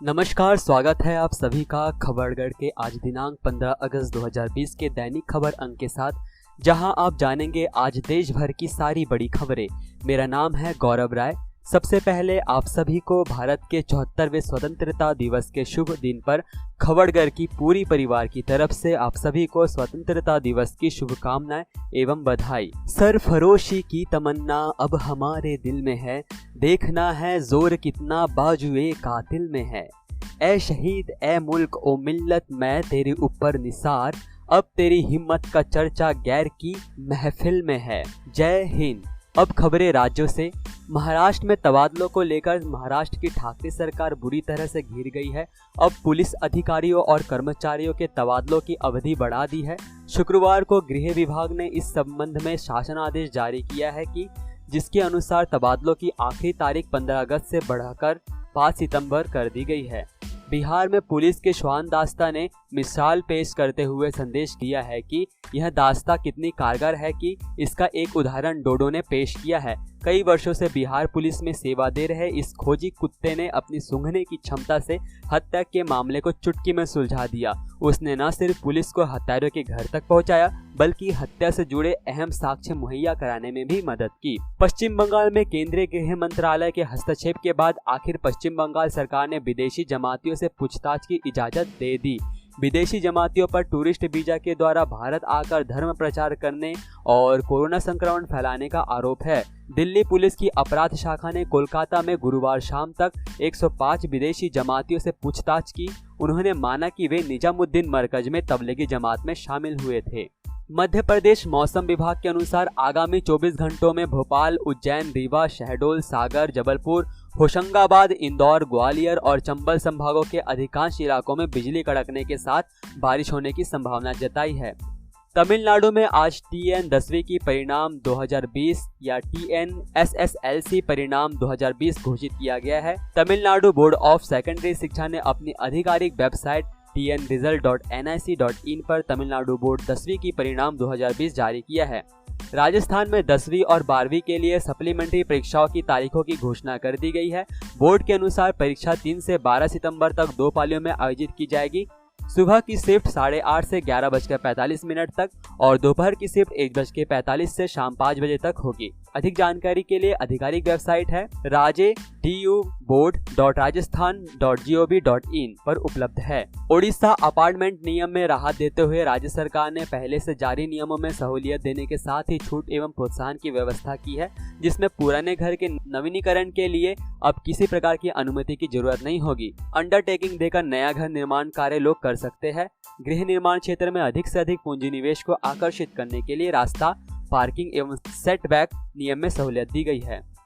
नमस्कार, स्वागत है आप सभी का खबरगढ़ के आज दिनांक 15 अगस्त 2020 के दैनिक खबर अंक के साथ, जहां आप जानेंगे आज देश भर की सारी बड़ी खबरें। मेरा नाम है गौरव राय। सबसे पहले आप सभी को भारत के 74वें स्वतंत्रता दिवस के शुभ दिन पर खबरगढ़ की पूरी परिवार की तरफ से आप सभी को स्वतंत्रता दिवस की शुभकामनाएं एवं बधाई। सरफरोशी की तमन्ना अब हमारे दिल में है, देखना है जोर कितना बाजुए कातिल में है। ए शहीद ए मुल्क ओ मिल्लत, मैं तेरे ऊपर निसार, अब तेरी हिम्मत का चर्चा गैर की महफिल में है। जय हिंद। अब खबरें राज्यों से। महाराष्ट्र में तबादलों को लेकर महाराष्ट्र की ठाकरे सरकार बुरी तरह से घिर गई है। अब पुलिस अधिकारियों और कर्मचारियों के तबादलों की अवधि बढ़ा दी है। शुक्रवार को गृह विभाग ने इस संबंध में शासन आदेश जारी किया है कि जिसके अनुसार तबादलों की आखिरी तारीख 15 अगस्त से बढ़ाकर 5 सितंबर कर दी गई है। बिहार में पुलिस के श्वान दास्ता ने मिसाल पेश करते हुए संदेश दिया है कि यह दास्ता कितनी कारगर है कि इसका एक उदाहरण डोडो ने पेश किया है। कई वर्षों से बिहार पुलिस में सेवा दे रहे इस खोजी कुत्ते ने अपनी सूंघने की क्षमता से हत्या के मामले को चुटकी में सुलझा दिया। उसने न सिर्फ पुलिस को हत्यारों के घर तक पहुंचाया, बल्कि हत्या से जुड़े अहम साक्ष्य मुहैया कराने में भी मदद की। पश्चिम बंगाल में केंद्रीय गृह मंत्रालय के हस्तक्षेप के बाद आखिर पश्चिम बंगाल सरकार ने विदेशी जमातियों से पूछताछ की इजाजत दे दी। विदेशी जमातियों पर टूरिस्ट वीजा के द्वारा भारत आकर धर्म प्रचार करने और कोरोना संक्रमण फैलाने का आरोप है। दिल्ली पुलिस की अपराध शाखा ने कोलकाता में गुरुवार शाम तक 105 विदेशी जमातियों से पूछताछ की। उन्होंने माना कि वे निजामुद्दीन मरकज में तबलीगी जमात में शामिल हुए थे। मध्य प्रदेश मौसम विभाग के अनुसार आगामी 24 घंटों में भोपाल, उज्जैन, रीवा, शहडोल, सागर, जबलपुर, होशंगाबाद, इंदौर, ग्वालियर और चंबल संभागों के अधिकांश इलाकों में बिजली कड़कने के साथ बारिश होने की संभावना जताई है। तमिलनाडु में आज TN 10वीं की परिणाम 2020 या TN SSLC परिणाम 2020 घोषित किया गया है। तमिलनाडु बोर्ड ऑफ सेकेंडरी शिक्षा ने अपनी आधिकारिक वेबसाइट tnresult.nic.in पर तमिलनाडु बोर्ड 10वीं की परिणाम 2020 जारी किया है। राजस्थान में 10वीं और 12वीं के लिए सप्लीमेंट्री परीक्षाओं की तारीखों की घोषणा कर दी गई है। बोर्ड के अनुसार परीक्षा 3 से 12 सितंबर तक 2 पालियों में आयोजित की जाएगी। सुबह की शिफ्ट 8:30 से 11:45 तक और दोपहर की शिफ्ट 1:45 से शाम 5 बजे तक होगी। अधिक जानकारी के लिए आधिकारिक वेबसाइट है raje.board.rajasthan.gov.in पर उपलब्ध है। ओडिशा अपार्टमेंट नियम में राहत देते हुए राज्य सरकार ने पहले से जारी नियमों में सहूलियत देने के साथ ही छूट एवं प्रोत्साहन की व्यवस्था की है, जिसमें पुराने घर के नवीनीकरण के लिए अब किसी प्रकार की अनुमति की जरूरत नहीं होगी। अंडरटेकिंग देकर नया घर निर्माण कार्य लोग कर सकते हैं। गृह निर्माण क्षेत्र में अधिक से अधिक पूंजी निवेश को आकर्षित करने के लिए रास्ता, पार्किंग एवं सेटबैक नियम में सहूलियत दी गई है।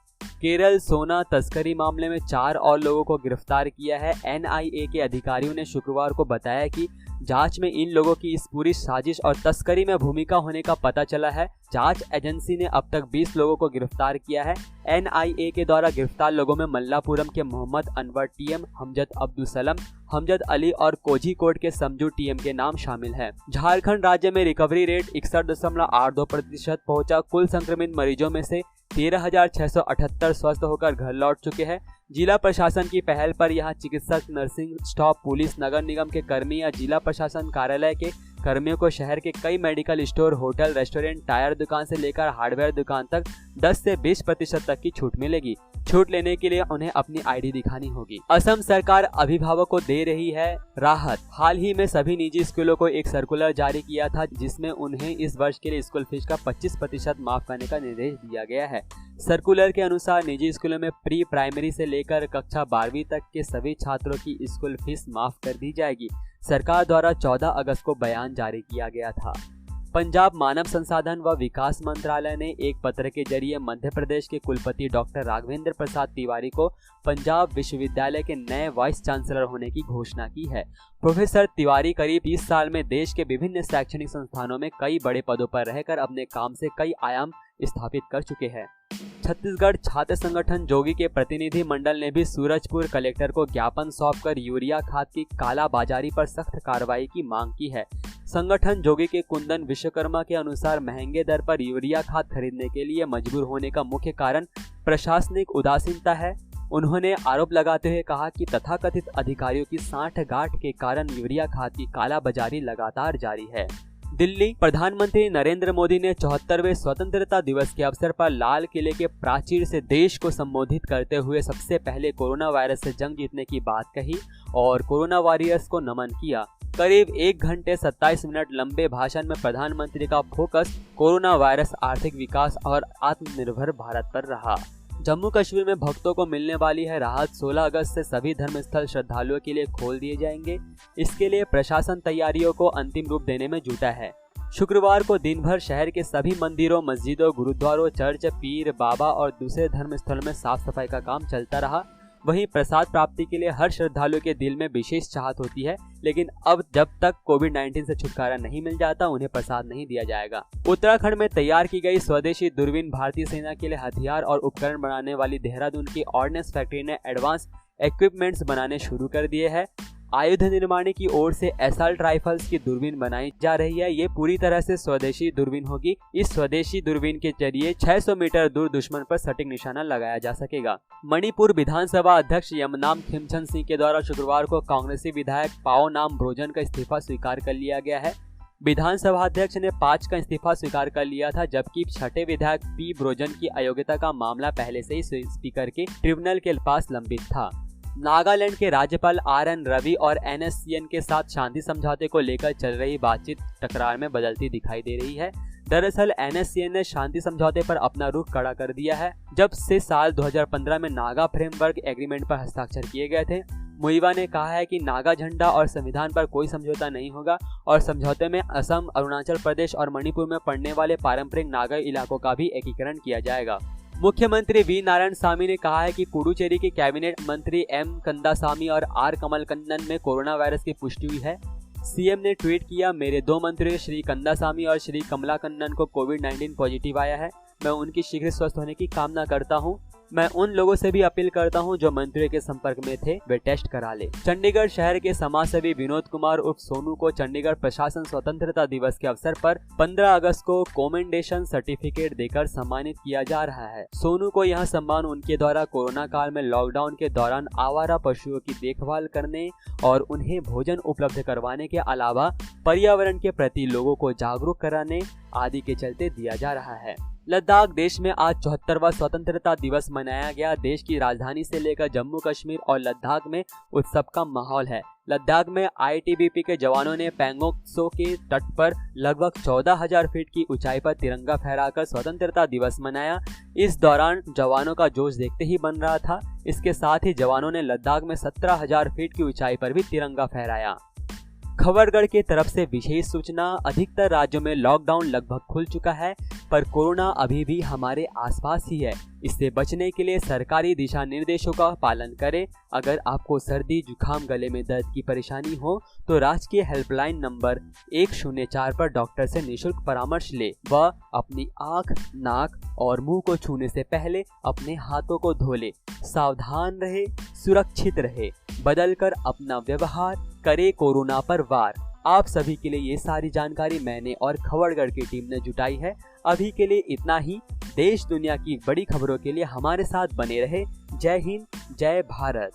केरल सोना तस्करी मामले में 4 और लोगों को गिरफ्तार किया है। NIA के अधिकारियों ने शुक्रवार को बताया कि जांच में इन लोगों की इस पूरी साजिश और तस्करी में भूमिका होने का पता चला है। जांच एजेंसी ने अब तक 20 लोगों को गिरफ्तार किया है। NIA के द्वारा गिरफ्तार लोगों में मल्लापुरम के मोहम्मद अनवर TM, हमजद अब्दुल सलम, हमजद अली और कोझिकोड के समझू TM के नाम शामिल है। झारखंड राज्य में रिकवरी रेट 61.82% पहुंचा। कुल संक्रमित मरीजों में से 13,678 स्वस्थ होकर घर लौट चुके हैं। जिला प्रशासन की पहल पर यहां चिकित्सक, नर्सिंग स्टाफ, पुलिस, नगर निगम के कर्मी या जिला प्रशासन कार्यालय के कर्मियों को शहर के कई medical store, hotel, restaurant, tyre दुकान से लेकर हार्डवेयर दुकान तक 10 से 20% तक की छूट मिलेगी। छूट लेने के लिए उन्हें अपनी ID दिखानी होगी। असम सरकार अभिभावकों को दे रही है राहत। हाल ही में सभी निजी स्कूलों को एक सर्कुलर जारी किया था, जिसमें उन्हें इस वर्ष के लिए स्कूल फीस का 25% माफ करने का निर्देश दिया गया है। सर्कुलर के अनुसार निजी स्कूलों में प्री प्राइमरी से लेकर कक्षा 12वीं तक के सभी छात्रों की स्कूल फीस माफ कर दी जाएगी। सरकार द्वारा 14 अगस्त को बयान जारी किया गया था। पंजाब मानव संसाधन व विकास मंत्रालय ने एक पत्र के जरिए मध्य प्रदेश के कुलपति डॉक्टर राघवेंद्र प्रसाद तिवारी को पंजाब विश्वविद्यालय के नए वाइस चांसलर होने की घोषणा की है। प्रोफेसर तिवारी करीब 30 साल में देश के विभिन्न शैक्षणिक संस्थानों में कई बड़े पदों पर रहकर अपने काम से कई आयाम स्थापित कर चुके हैं। छत्तीसगढ़ छात्र संगठन जोगी के प्रतिनिधि मंडल ने भी सूरजपुर कलेक्टर को ज्ञापन सौंपकर यूरिया खाद की कालाबाजारी पर सख्त कार्रवाई की मांग की है। संगठन जोगी के कुंदन विश्वकर्मा के अनुसार महंगे दर पर यूरिया खाद खरीदने के लिए मजबूर होने का मुख्य कारण प्रशासनिक उदासीनता है। उन्होंने आरोप लगाते हुए कहा कि तथाकथित अधिकारियों की सांठ-गांठ के कारण यूरिया खाद की कालाबाजारी लगातार जारी है। दिल्ली। प्रधानमंत्री नरेंद्र मोदी ने 74वें स्वतंत्रता दिवस के अवसर पर लाल किले के प्राचीर से देश को संबोधित करते हुए सबसे पहले कोरोना वायरस से जंग जीतने की बात कही और कोरोना वॉरियर्स को नमन किया। करीब 1 घंटे 27 मिनट लंबे भाषण में प्रधानमंत्री का फोकस कोरोना वायरस, आर्थिक विकास और आत्मनिर्भर भारत पर रहा। जम्मू कश्मीर में भक्तों को मिलने वाली है राहत। 16 अगस्त से सभी धर्मस्थल श्रद्धालुओं के लिए खोल दिए जाएंगे। इसके लिए प्रशासन तैयारियों को अंतिम रूप देने में जुटा है। शुक्रवार को दिन भर शहर के सभी मंदिरों, मस्जिदों, गुरुद्वारों, चर्च, पीर बाबा और दूसरे धर्मस्थलों में साफ सफाई का काम चलता रहा। वहीं प्रसाद प्राप्ति के लिए हर श्रद्धालु के दिल में विशेष चाहत होती है, लेकिन अब जब तक कोविड-19 से छुटकारा नहीं मिल जाता उन्हें प्रसाद नहीं दिया जाएगा। उत्तराखंड में तैयार की गई स्वदेशी दूरबीन भारतीय सेना के लिए हथियार और उपकरण बनाने वाली देहरादून की ऑर्डिनेंस फैक्ट्री ने एडवांस इक्विपमेंट्स बनाने शुरू कर दिए हैं। आयुध निर्माणी की ओर से असॉल्ट राइफल्स की दूरबीन बनाई जा रही है। ये पूरी तरह से स्वदेशी दूरबीन होगी। इस स्वदेशी दूरबीन के जरिए 600 मीटर दूर दुश्मन पर सटीक निशाना लगाया जा सकेगा। मणिपुर विधानसभा अध्यक्ष यमनाम खिमचंद सिंह के द्वारा शुक्रवार को कांग्रेसी विधायक पाओ नाम ब्रोजन का इस्तीफा स्वीकार कर लिया गया है। विधानसभा अध्यक्ष ने 5 का इस्तीफा स्वीकार कर लिया था, जबकि छठे विधायक पी ब्रोजन की अयोग्यता का मामला पहले से ही स्पीकर के ट्रिब्यूनल के पास लंबित था। नागालैंड के राज्यपाल RN रवि और NSCN के साथ शांति समझौते को लेकर चल रही बातचीत टकरार में बदलती दिखाई दे रही है। दरअसल NSCN ने शांति समझौते पर अपना रुख कड़ा कर दिया है, जब से साल 2015 में नागा फ्रेमवर्क एग्रीमेंट पर हस्ताक्षर किए गए थे। मुइवा ने कहा है कि नागा झंडा और संविधान पर कोई समझौता नहीं होगा और समझौते में असम, अरुणाचल प्रदेश और मणिपुर में पड़ने वाले पारंपरिक नागा इलाकों का भी एकीकरण किया जाएगा। मुख्यमंत्री वी नारायणसामी ने कहा है कि पुडुचेरी के कैबिनेट मंत्री M कंदासामी और R कमलकन्नन में कोरोना वायरस की पुष्टि हुई है। सीएम ने ट्वीट किया, मेरे 2 मंत्रियों श्री कंदासामी और श्री कमलाकन्नन को कोविड-19 पॉजिटिव आया है। मैं उनकी शीघ्र स्वस्थ होने की कामना करता हूं। मैं उन लोगों से भी अपील करता हूं जो मंत्रियों के संपर्क में थे, वे टेस्ट करा ले। चंडीगढ़ शहर के समाजसेवी विनोद कुमार उर्फ सोनू को चंडीगढ़ प्रशासन स्वतंत्रता दिवस के अवसर पर 15 अगस्त को कमेंडेशन सर्टिफिकेट देकर सम्मानित किया जा रहा है। सोनू को यह सम्मान उनके द्वारा कोरोना काल में लॉकडाउन के दौरान आवारा पशुओं की देखभाल करने और उन्हें भोजन उपलब्ध करवाने के अलावा पर्यावरण के प्रति लोगों को जागरूक कराने आदि के चलते दिया जा रहा है। लद्दाख। देश में आज 74वां स्वतंत्रता दिवस मनाया गया। देश की राजधानी से लेकर जम्मू कश्मीर और लद्दाख में उत्सव का माहौल है। लद्दाख में ITBP के जवानों ने पैंगोंग त्सो के तट पर लगभग 14,000 फीट की ऊंचाई पर तिरंगा फहराकर स्वतंत्रता दिवस मनाया। इस दौरान जवानों का जोश देखते ही बन रहा था। इसके साथ ही जवानों ने लद्दाख में 17,000 फीट की ऊंचाई पर भी तिरंगा फहराया। खबरगढ़ की तरफ से विशेष सूचना। अधिकतर राज्यों में लॉकडाउन लगभग खुल चुका है, पर कोरोना अभी भी हमारे आसपास ही है। इससे बचने के लिए सरकारी दिशा निर्देशों का पालन करें। अगर आपको सर्दी, जुकाम, गले में दर्द की परेशानी हो तो राजकीय हेल्पलाइन नंबर 104 पर डॉक्टर से निःशुल्क परामर्श ले व अपनी आँख, नाक और मुंह को छूने से पहले अपने हाथों को धो ले। सावधान रहे, सुरक्षित रहे, बदल कर अपना व्यवहार करे कोरोना पर वार। आप सभी के लिए ये सारी जानकारी मैंने और खबरगढ़ की टीम ने जुटाई है। अभी के लिए इतना ही। देश दुनिया की बड़ी खबरों के लिए हमारे साथ बने रहे। जय हिंद, जय भारत।